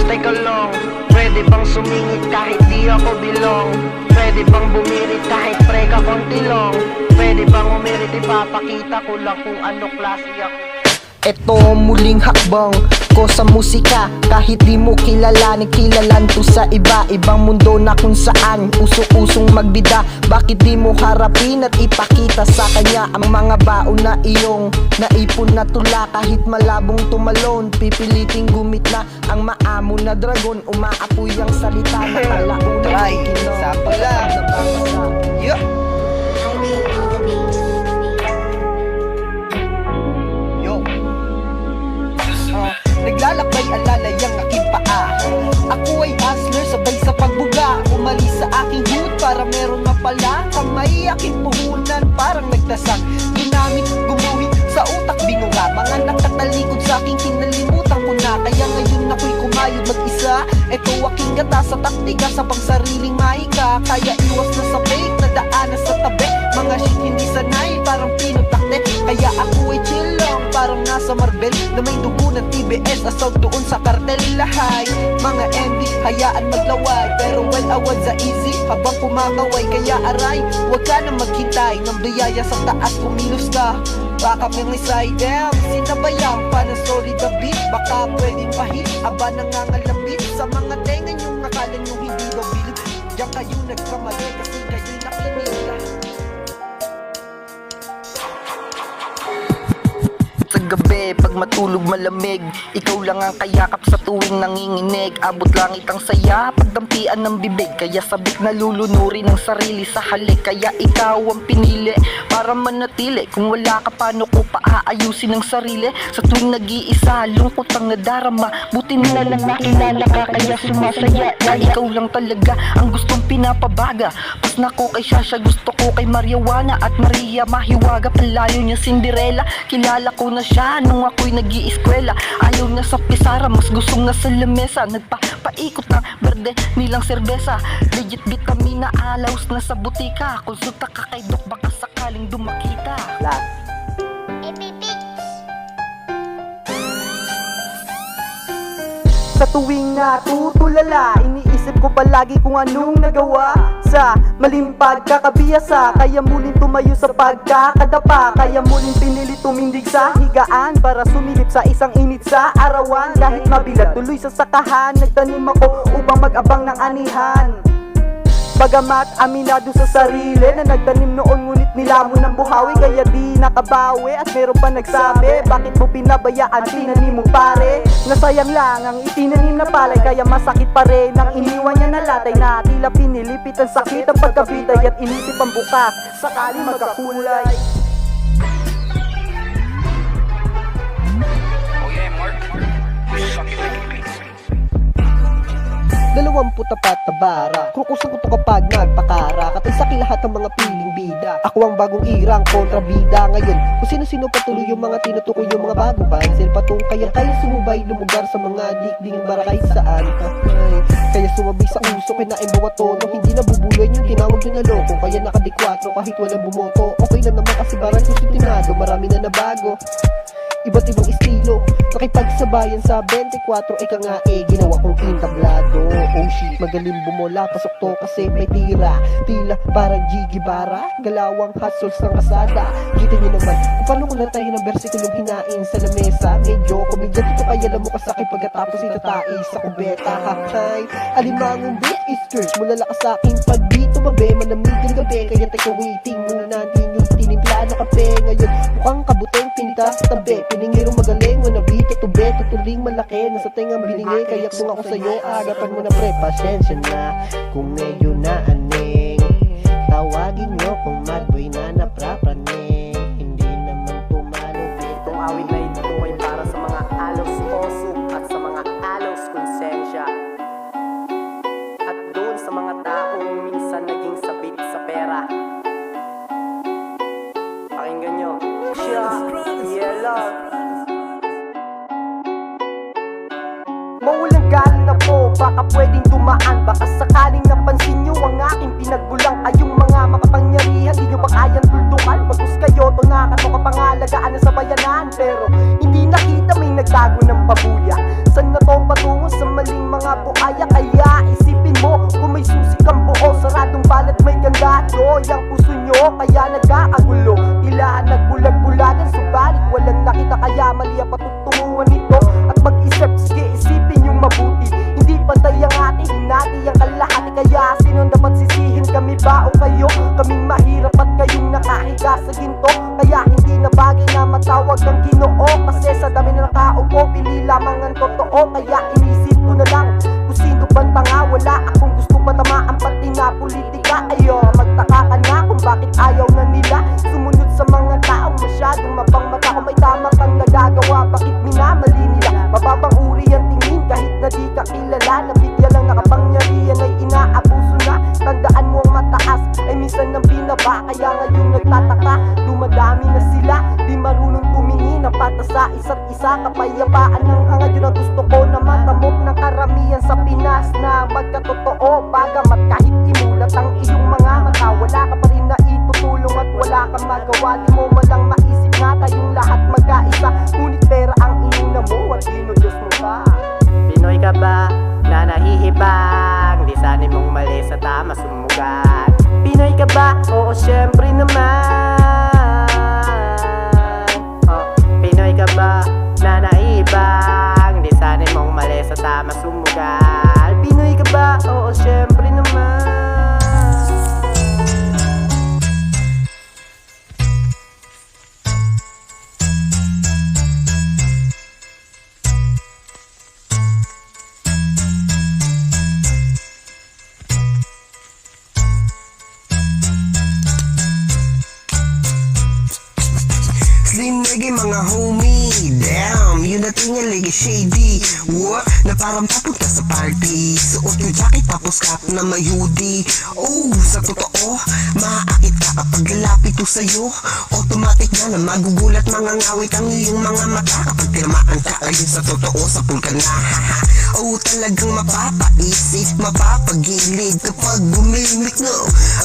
Teka lang, pwede bang sumingit kahit di ako bilong? Pwede bang bumirit kahit pre ka konti lang? Pwede bang umirit, ipapakita ko lang kung ano klase ako. Ito muling hakbang ko sa musika. Kahit di mo kilala, kilalan to sa iba. Ibang mundo na kung saan uso-usong magbida. Bakit di mo harapin at ipakita sa kanya ang mga baon na iyong naipon na tula? Kahit malabong tumalon, pipiliting gumitna ang maamo na dragon. Umaapoy ang salita na kalaon. Try, sample lang. Yup. Naglalakbay alalay ang aking paa. Ako ay hustler sabay sa pagbuga. Umalis sa aking hood para meron na pala kamay aking puhunan parang nagdasang. Ginamit gumuhit sa utak binunga. Mga nakatalikod sa aking kinalimutan ko na. Kaya ngayon ako'y kumayod mag-isa. Ito aking gata sa taktika sa pangsariling mahika. Kaya iwas na sa fake na daanan sa tabi. Mga shit hindi sanay parang pinutakte. Kaya ako ay chill lang parang nasa Marvel na may dugo ng TBS assault doon sa kartel lahay. Mga MD hayaan maglaway pero well awad sa easy habang kumakaway. Kaya aray wag ka na maghintay ng biyaya sa taas kumilos ka. Baka may side damn sinabayang pa ng sorry the beat. Baka pwedeng pahit aba nangangalabit sa mga tenga nyong nakala nyo hindi daw bilib. Diyan kayo nagkamali kasi kayo'y nakinig. Sa gabi, pag matulog malamig, ikaw lang ang kayakap sa tuwing nanginginig. Abot langit ang saya, pagdampian ng bibig. Kaya sabik na lulunurin ang sarili sa halik. Kaya ikaw ang pinili para manatili. Kung wala ka paano ko paaayusin ang sarili. Sa tuwing nag-iisa, lungkot ang nadarama. Buti na lang nakilala ka kaya sumasaya. Na ikaw lang talaga ang gustong pinapabaga. Pas na ko kay Shasha, gusto ko kay Marijuana at Maria Mahiwaga. Palayo niya Cinderella, kilala ko na siya nung ako'y nag-iiskwela. Ayaw na sa pisara, mas gustong na sa lamesa. Nagpapaikot ng berde nilang serbesa. Legit vitamina, alaws na sa butika. Konsulta ka kay Doc, baka sakaling dumakita. Sa tuwing natutulala, iniisip ko palagi kung anong nagawa sa maling pagkakabiyasa. Kaya muling tumayo sa pagkakadapa. Kaya muling pinili tumindig sa higaan para sumilip sa isang init sa arawan. Kahit mabigat tuloy sa sakahan, nagtanim ako upang mag-abang ng anihan. Bagamat aminado sa sarili na nagtanim noon, ngunit nilamon ng buhawi. Kaya di nakabawi at meron pa nagsabi, bakit mo pinabayaan tinanim mo pare? Nasayang lang ang itinanim na palay. Kaya masakit pa rin ang iniwan niya na latay. Na tila pinilipit ang sakit ang pagkabitay. At inisip ang bukas sakali magkakulay. Oh yeah, Mark. Suck it like a beat. 24 na bara, kukusang ko to kapag nagpakara. Katay sa lahat ng mga piling bida. Ako ang bagong irang kontrabida ngayon. Kung sino-sino patuloy yung mga tinutukoy yung mga bagong bansil patong. Kaya sumubay lumugar sa mga dikding bara kahit saan. Kaya sumabay sa uso, kinain bawa tono. Hindi nabubuloy yung tinawag yung naloko. Kaya nakadi-4 kahit walang bumoto. Okay lang naman kasi barang susutinado, marami na nabago. Iba't ibang estilo, nakipagsabayan sa 24. Ika nga ginawa kong entablado. Oh shit, magaling bumola, pasok to kasi may tira. Tila parang Gigi Bara, galawang hustles ng kasada. Kita nyo naman kung paano ko na tayo ng versikulong hinain sa lamesa. Medyo komedyan ito kaya alam mo kasakit pagkatapos itatai sa kubeta. Hakay, alimangong beat is church, mulala ka sa akin pag di tumabi. Manamig ang gabi, kaya tayo waiting muna natin yung tinimpla na kape. Ngayon mukhang kabuteng pinita sa tabi. Piningirong magaling, wannabe, tutube, tutuling malaki. Nasa tengang binigay, kaya kung ako sa'yo, agapan mo na pre, pasensya na. Kung medyo na aning, tawagin nyo kung madboy na naprapraning. Hindi naman tumalubit. Itong awit na ito ay para sa mga alos oso at sa mga alos konsensya. At doon sa mga taong minsan naging sabit sa pera. Pakinggan nyo. Yellow. Maulang galing na po, baka pwedeng tumaan. Baka sakaling napansin nyo ang aking pinagbulang. Kayong mga makapangyarihan, di nyo ba kayang tuldukan? Bagus kayo, to nakatoka pangalagaan na sa bayanan. Pero hindi nakita may nagtago ng babuya. Saan na to patungo sa maling mga mga buhaya. Kaya isipin mo, kung may susi kang buo, saradong balat may kandado. Yang puso nyo, kaya nag-aagulo, tila nagbulag-bulagan, subalit walang nakita. Kaya mali ang patutunguhan nito. At mag-isip, sige isipin yung mabuti. Hindi pantay ang ating, hinati ang kalahati. Kaya sino dapat sisihin, kami ba o kayo? Kaming mahirap at kayong nakahiga sa ginto. Kaya hindi na bagay na matawag ng Ginoo, kasi sa dami na nakaupo, pili lamang ang totoo. Kaya inisip ko na lang kung sino bang tanga. Wala akong gusto patamaan, pati na politika. Ayo, magtaka ka na kung bakit ayaw na nila sumunod sa mga taong masyadong mapang mata. Kung may tama kang nagagawa, bakit minamali nila? Mababang uri ang tingin kahit na di ka kilala. Nabigyan lang nakapangyarihan ay inaabuso na. Tandaan mo ang mataas ay minsan nang binaba. Kaya ngayon nagtataka, dumadami na sila, di marunong tumingin ang pata sa isa't isa. Kapayapaan ng hangad, yun ang gusto ko na matamok ng karamihan sa Pinas na magkatotoo. Bagamat kahit imulat ang iyong mga mata, wala ka pa rin na itutulong at wala kang magawa. Di mo malang maisip na tayong lahat magkaisa, ngunit pera ang inuna mo at ginudiyos mo pa. Pinoy ka ba na nahihibang? Lisanin mong mali sa tama sumugat. Pinoy ka ba? Oo, syempre naman. Pinoy ka ba na nahihibang? Lisanin mong mali sa tama sumugat. Pinoy ka ba? Oo, syempre naman. Slim reggae mga homie, damn, yun natin yung lagi shady. What? Na parang papunta sa party, suot yung jacket tapos cap na may hoodie. Oh, sa totoo, maaakit ka kapag lalapit ko sa'yo. Automatic na magugulat, mga ngawit ang iyong mga mata. Kapag tinamaan ka, ayun sa totoo, sa pool ka na. Oh, talagang mapapaisip, mapapagilid kapag bumimik, no.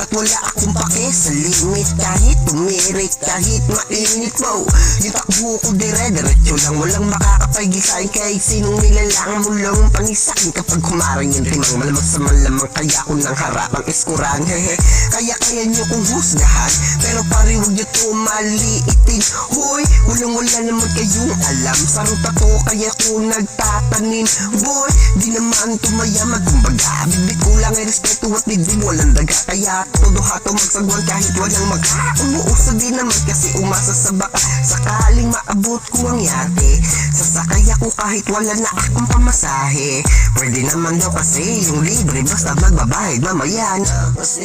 At wala akong pake sa limit, kahit tumirik, kahit mainit mo. Yung takbo ko dire-diretso lang, walang makakapag-isain kahit sinong nilalang mo lang pangisakin. Kapag kumarang yung timang malamang sa malamang, kaya ko nang harapang iskuran. Hehe, kaya nyo kong husgahan, pero pare huwag nyo to maliitin. Hoy, walang-wala naman kayong alam sa ruta to, kaya ko nagtatanim. Boy, di naman tumayaman, kumbaga bibig ko lang ay respeto at dibdib walang daga. Kaya todo hato magsagwan kahit walang magha. Umuuso din naman kasi umasa sa baka, sakaling maabot ko ang yate. Sasakay ako kahit wala na akong pamasahe. Pwede naman daw kasi yung libre basta magbabahid mamaya na. Kasi